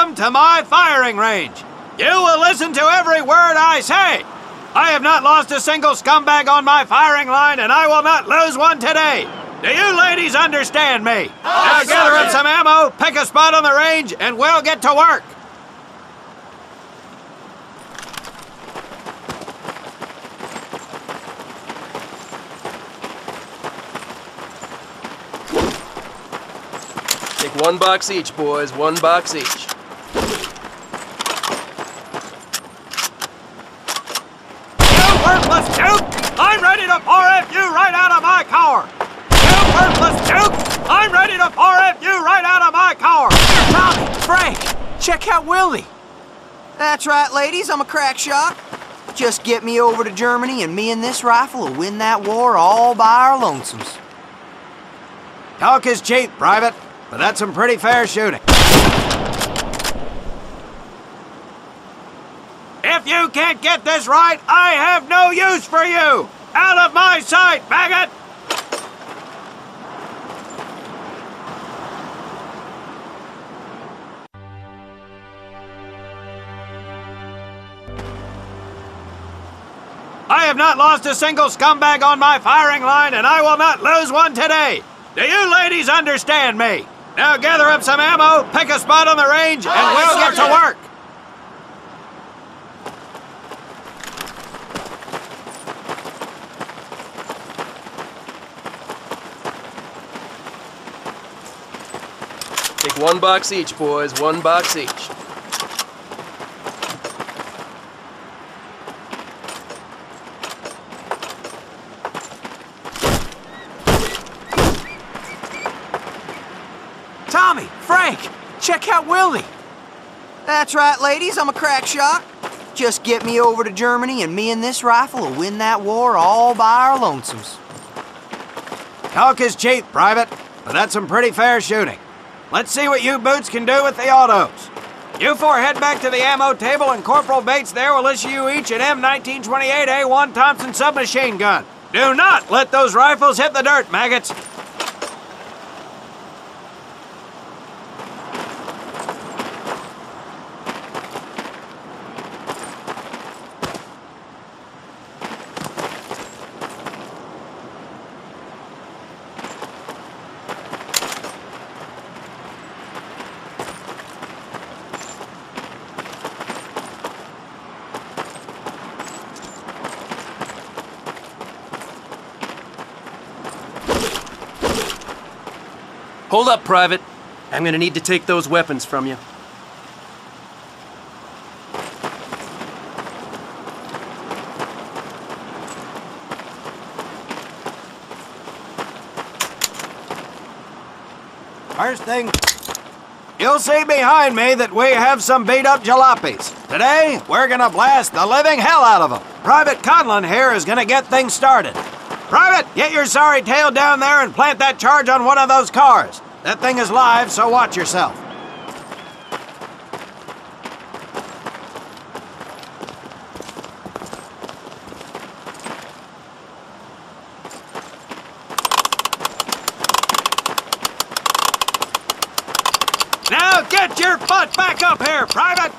Welcome to my firing range. You will listen to every word I say. I have not lost a single scumbag on my firing line, and I will not lose one today. Do you ladies understand me? Now gather up some ammo, pick a spot on the range, and we'll get to work. Take 1 box each, boys. 1 box each. You worthless juke! I'm ready to pour you right out of my car! You worthless juke! I'm ready to pour you right out of my car! Tommy, Frank, check out Willie. That's right, ladies, I'm a crack shot. Just get me over to Germany and me and this rifle will win that war all by our lonesomes. Talk is cheap, Private, but that's some pretty fair shooting. If you can't get this right, I have no use for you! Out of my sight, maggot! I have not lost a single scumbag on my firing line, and I will not lose one today. Do you ladies understand me? Now gather up some ammo, pick a spot on the range, and we'll get to work. Take 1 box each, boys. 1 box each. Tommy, Frank, check out Willie. That's right, ladies, I'm a crack shot. Just get me over to Germany and me and this rifle will win that war all by our lonesomes. Talk is cheap, Private, but that's some pretty fair shooting. Let's see what you boots can do with the autos. You 4 head back to the ammo table and Corporal Bates there will issue you each an M1928A1 Thompson submachine gun. Do not let those rifles hit the dirt, maggots. Hold up, Private. I'm gonna need to take those weapons from you. First thing, you'll see behind me that we have some beat-up jalopies. Today, we're gonna blast the living hell out of them. Private Conlin here is gonna get things started. Private, get your sorry tail down there and plant that charge on one of those cars. That thing is live, so watch yourself. Now get your butt back up here, Private!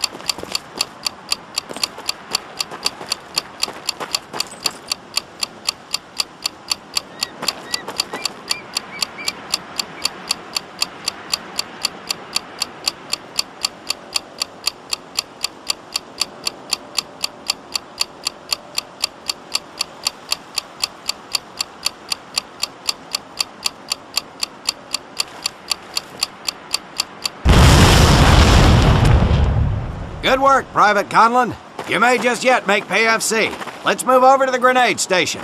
Good work, Private Conlin. You may just yet make PFC. Let's move over to the grenade station.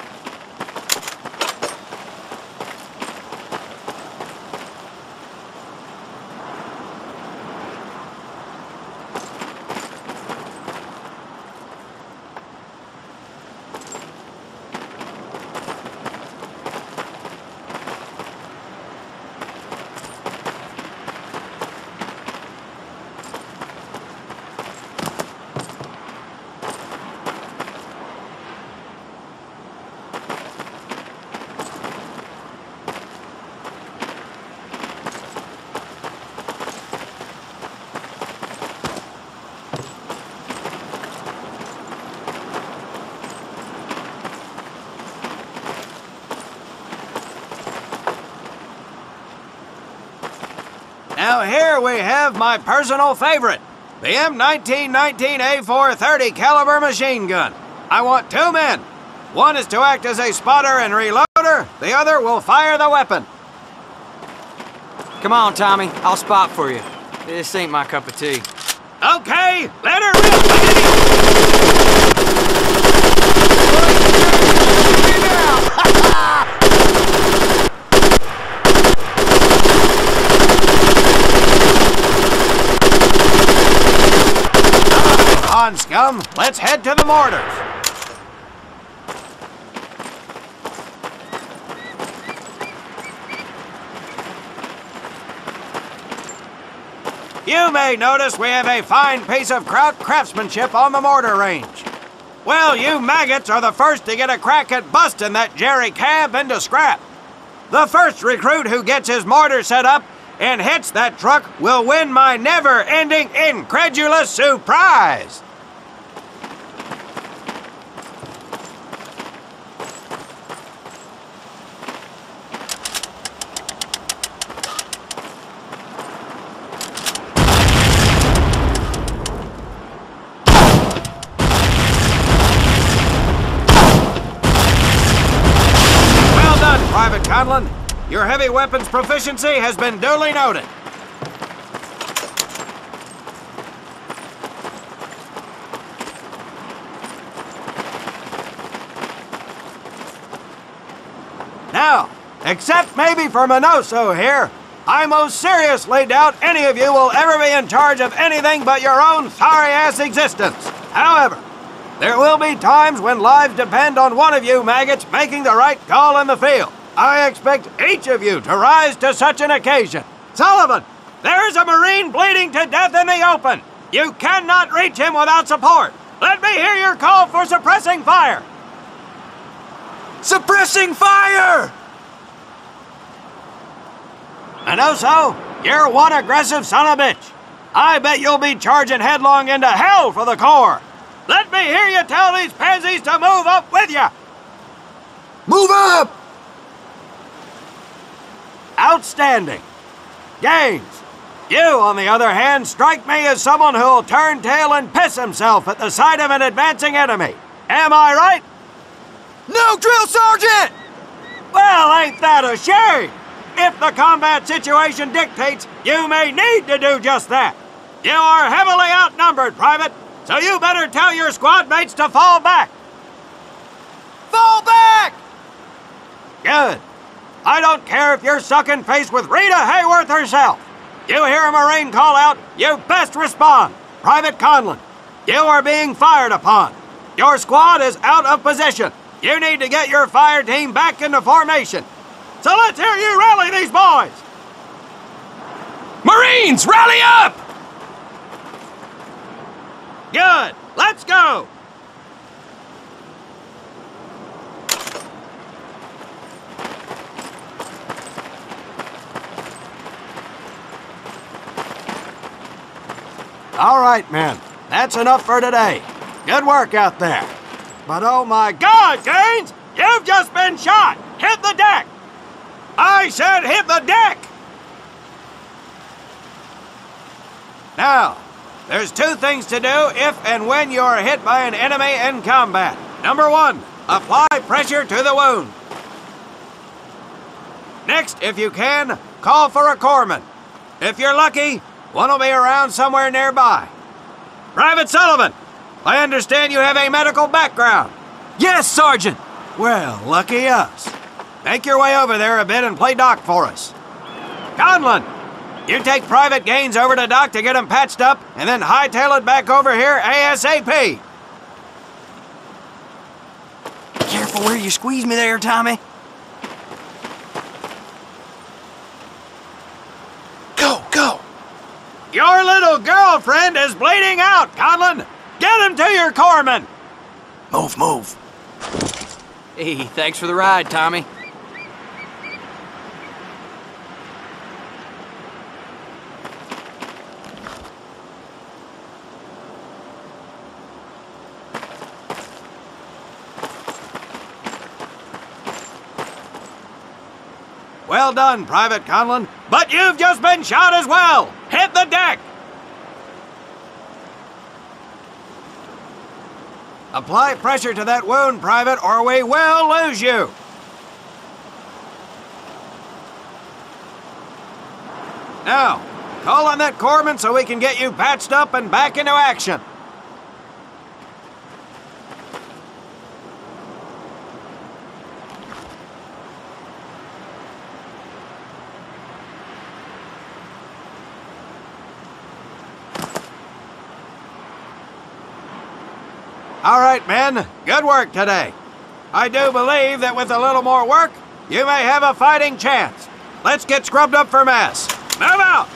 Now here we have my personal favorite, the M1919A430 caliber machine gun. I want 2 men. One is to act as a spotter and reloader, the other will fire the weapon. Come on, Tommy. I'll spot for you. This ain't my cup of tea. Okay, let her rip! Come on, scum. Let's head to the mortars. You may notice we have a fine piece of craftsmanship on the mortar range. Well, you maggots are the first to get a crack at busting that Jerry cab into scrap. The first recruit who gets his mortar set up and hits that truck will win my never-ending incredulous surprise. Private Conlin, your heavy weapons proficiency has been duly noted. Now, except maybe for Minoso here, I most seriously doubt any of you will ever be in charge of anything but your own sorry-ass existence. However, there will be times when lives depend on one of you maggots making the right call in the field. I expect each of you to rise to such an occasion. Sullivan, there is a Marine bleeding to death in the open. You cannot reach him without support. Let me hear your call for suppressing fire. Suppressing fire! Minoso, you're one aggressive son of a bitch. I bet you'll be charging headlong into hell for the Corps. Let me hear you tell these pansies to move up with you. Move up! Outstanding. Gaines, you, on the other hand, strike me as someone who'll turn tail and piss himself at the sight of an advancing enemy. Am I right? No, Drill Sargeant! Well, ain't that a shame? If the combat situation dictates, you may need to do just that. You are heavily outnumbered, Private, so you better tell your squad mates to fall back. Fall back! Good. I don't care if you're sucking face with Rita Hayworth herself. You hear a Marine call out, you best respond. Private Conlin, you are being fired upon. Your squad is out of position. You need to get your fire team back into formation. So let's hear you rally these boys. Marines, rally up! Good. Let's go. All right, men. That's enough for today. Good work out there. But oh my God, Gaines! You've just been shot! Hit the deck! I said hit the deck! Now, there's 2 things to do if and when you are hit by an enemy in combat. Number 1, apply pressure to the wound. Next, if you can, call for a corpsman. If you're lucky, one will be around somewhere nearby. Private Sullivan, I understand you have a medical background. Yes, Sergeant! Well, lucky us. Make your way over there a bit and play doc for us. Conlin, you take Private Gaines over to doc to get him patched up, and then hightail it back over here ASAP. Careful where you squeeze me there, Tommy. Go, go! Your little girlfriend is bleeding out, Conlin. Get him to your corpsman. Move, move. Hey, thanks for the ride, Tommy. Well done, Private Conlin. But you've just been shot as well. Hit the deck. Apply pressure to that wound, Private, or we will lose you. Now, call on that corpsman so we can get you patched up and back into action. All right, men. Good work today. I do believe that with a little more work, you may have a fighting chance. Let's get scrubbed up for mass. Move out!